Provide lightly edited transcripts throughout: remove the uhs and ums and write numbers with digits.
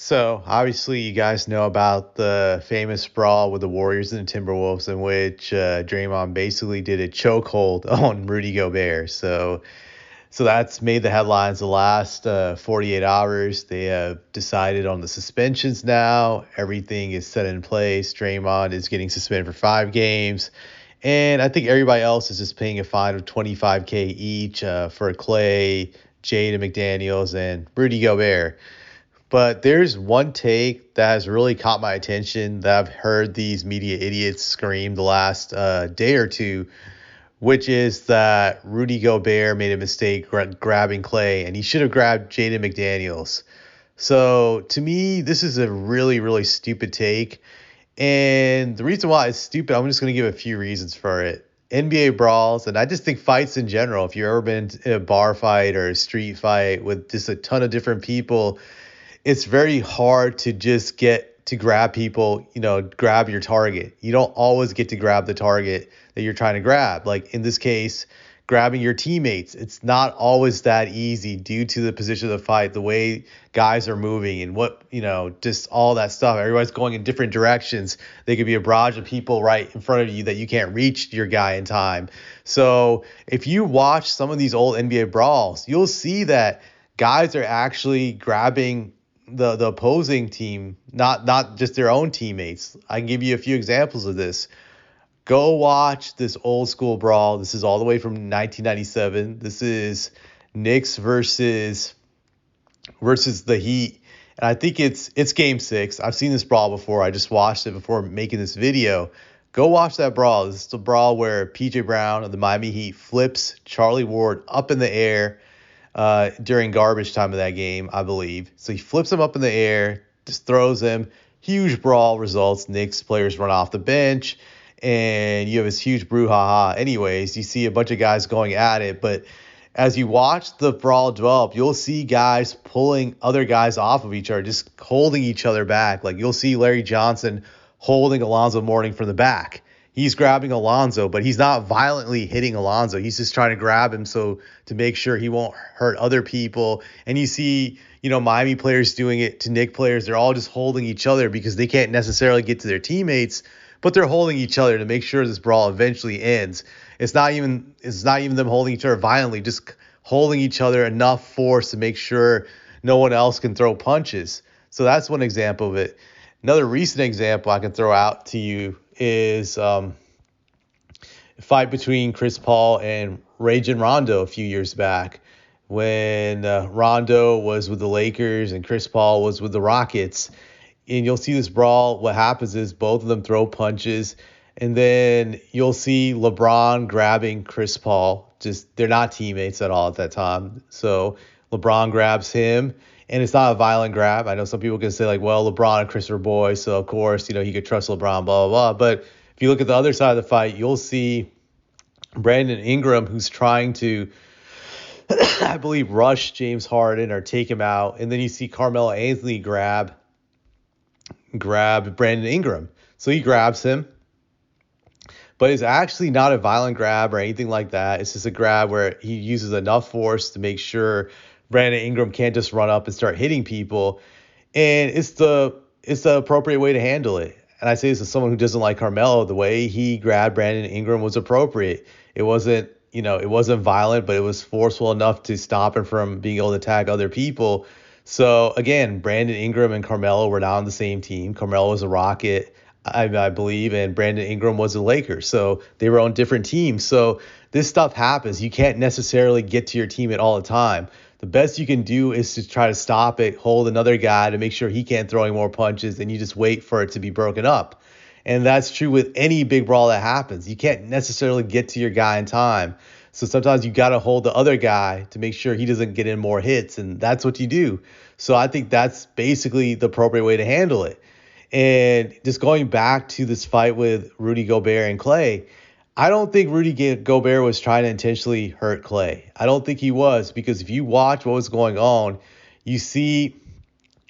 So obviously, you guys know about the famous brawl with the Warriors and the Timberwolves, in which Draymond basically did a chokehold on Rudy Gobert. So that's made the headlines the last 48 hours. They have decided on the suspensions now. Everything is set in place. Draymond is getting suspended for 5 games. And I think everybody else is just paying a fine of 25K each for Klay, Jade McDaniels, and Rudy Gobert. But there's one take that has really caught my attention that I've heard these media idiots scream the last day or two, which is that Rudy Gobert made a mistake grabbing Klay, and he should have grabbed Jaden McDaniels. So to me, this is a really, really stupid take. And the reason why it's stupid, I'm just going to give a few reasons for it. NBA brawls, and I just think fights in general, if you've ever been in a bar fight or a street fight with just a ton of different people, it's very hard to just get to grab people, grab your target. You don't always get to grab the target that you're trying to grab. Like in this case, grabbing your teammates. It's not always that easy due to the position of the fight, the way guys are moving and just all that stuff. Everybody's going in different directions. There could be a barrage of people right in front of you that you can't reach your guy in time. So if you watch some of these old NBA brawls, you'll see that guys are actually grabbing the opposing team, not just their own teammates. I can give you a few examples of this. Go watch this old school brawl. This is all the way from 1997. This is Knicks versus the Heat. And I think it's game 6. I've seen this brawl before. I just watched it before making this video. Go watch that brawl. This is the brawl where PJ Brown of the Miami Heat flips Charlie Ward up in the air during garbage time of that game, I believe. So he flips him up in the air, just throws him. Huge brawl results. Knicks players run off the bench, and you have this huge brouhaha. Anyways, you see a bunch of guys going at it, but as you watch the brawl develop, you'll see guys pulling other guys off of each other, just holding each other back. Like you'll see Larry Johnson holding Alonzo Mourning from the back. He's grabbing Alonzo, but he's not violently hitting Alonzo. He's just trying to grab him to make sure he won't hurt other people. And you see, Miami players doing it to Knicks players. They're all just holding each other because they can't necessarily get to their teammates, but they're holding each other to make sure this brawl eventually ends. It's not even them holding each other violently, just holding each other enough force to make sure no one else can throw punches. So that's one example of it. Another recent example I can throw out to you is a fight between Chris Paul and Rajon Rondo a few years back when Rondo was with the Lakers and Chris Paul was with the Rockets. And you'll see this brawl. What happens is both of them throw punches, and then you'll see LeBron grabbing Chris Paul. Just they're not teammates at all at that time. So LeBron grabs him. And it's not a violent grab. I know some people can say like, well, LeBron and Chris are boys, so of course, he could trust LeBron, blah, blah, blah. But if you look at the other side of the fight, you'll see Brandon Ingram, who's trying to, I believe, rush James Harden or take him out. And then you see Carmelo Anthony grab Brandon Ingram. So he grabs him. But it's actually not a violent grab or anything like that. It's just a grab where he uses enough force to make sure Brandon Ingram can't just run up and start hitting people. And it's the appropriate way to handle it. And I say this as someone who doesn't like Carmelo. The way he grabbed Brandon Ingram was appropriate. It wasn't violent, but it was forceful enough to stop him from being able to attack other people. So again, Brandon Ingram and Carmelo were not on the same team. Carmelo was a Rocket, I believe, and Brandon Ingram was a Lakers. So they were on different teams. So this stuff happens. You can't necessarily get to your teammate all the time. The best you can do is to try to stop it, hold another guy to make sure he can't throw any more punches, and you just wait for it to be broken up. And that's true with any big brawl that happens. You can't necessarily get to your guy in time. So sometimes you got to hold the other guy to make sure he doesn't get in more hits, and that's what you do. So I think that's basically the appropriate way to handle it. And just going back to this fight with Rudy Gobert and Klay, I don't think Rudy Gobert was trying to intentionally hurt Klay. I don't think he was, because if you watch what was going on, you see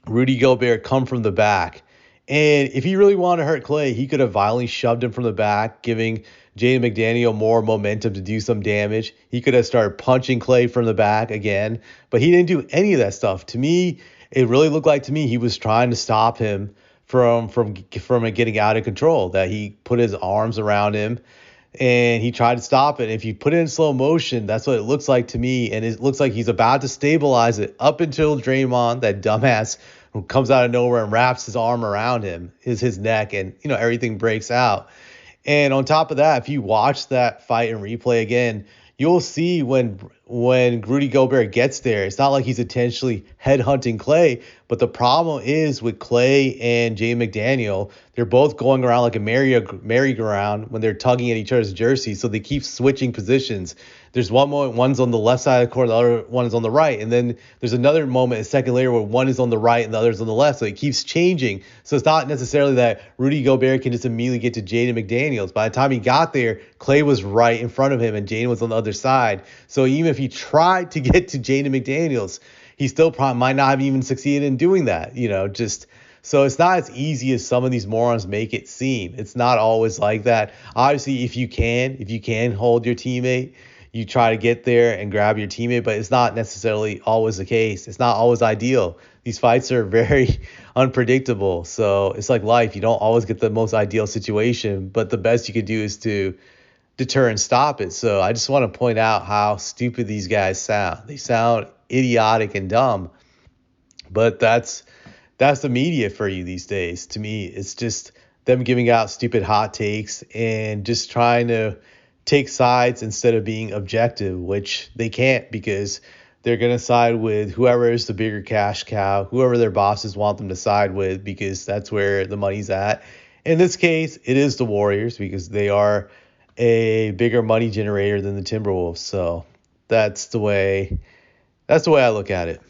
Rudy Gobert come from the back. And if he really wanted to hurt Klay, he could have violently shoved him from the back, giving Jaden McDaniel more momentum to do some damage. He could have started punching Klay from the back again, but he didn't do any of that stuff. To me, it really looked like to me he was trying to stop him from it getting out of control. That he put his arms around him and he tried to stop it. If you put it in slow motion, that's what it looks like to me. And it looks like he's about to stabilize it up until Draymond, that dumbass, who comes out of nowhere and wraps his arm around him, his neck, and everything breaks out. And on top of that, if you watch that fight and replay again, you'll see when Rudy Gobert gets there, it's not like he's intentionally headhunting Klay, but the problem is with Klay and Jay McDaniel, they're both going around like a merry-go-round when they're tugging at each other's jerseys, so they keep switching positions. There's one moment, one's on the left side of the court, the other one is on the right, and then there's another moment, a second later, where one is on the right and the other's on the left, so it keeps changing. So it's not necessarily that Rudy Gobert can just immediately get to Jaden McDaniels. By the time he got there, Klay was right in front of him, and Jaden was on the other side. So even if he tried to get to Jaden McDaniels, he still probably might not have even succeeded in doing that, So it's not as easy as some of these morons make it seem. It's not always like that. Obviously, if you can hold your teammate, you try to get there and grab your teammate, but it's not necessarily always the case. It's not always ideal. These fights are very unpredictable. So it's like life. You don't always get the most ideal situation, but the best you could do is to deter and stop it. So I just want to point out how stupid these guys sound. They sound idiotic and dumb, but that's the media for you these days. To me, it's just them giving out stupid hot takes and just trying to take sides instead of being objective, which they can't because they're going to side with whoever is the bigger cash cow, whoever their bosses want them to side with, because that's where the money's at. In this case, it is the Warriors because they are a bigger money generator than the Timberwolves. So that's the way I look at it.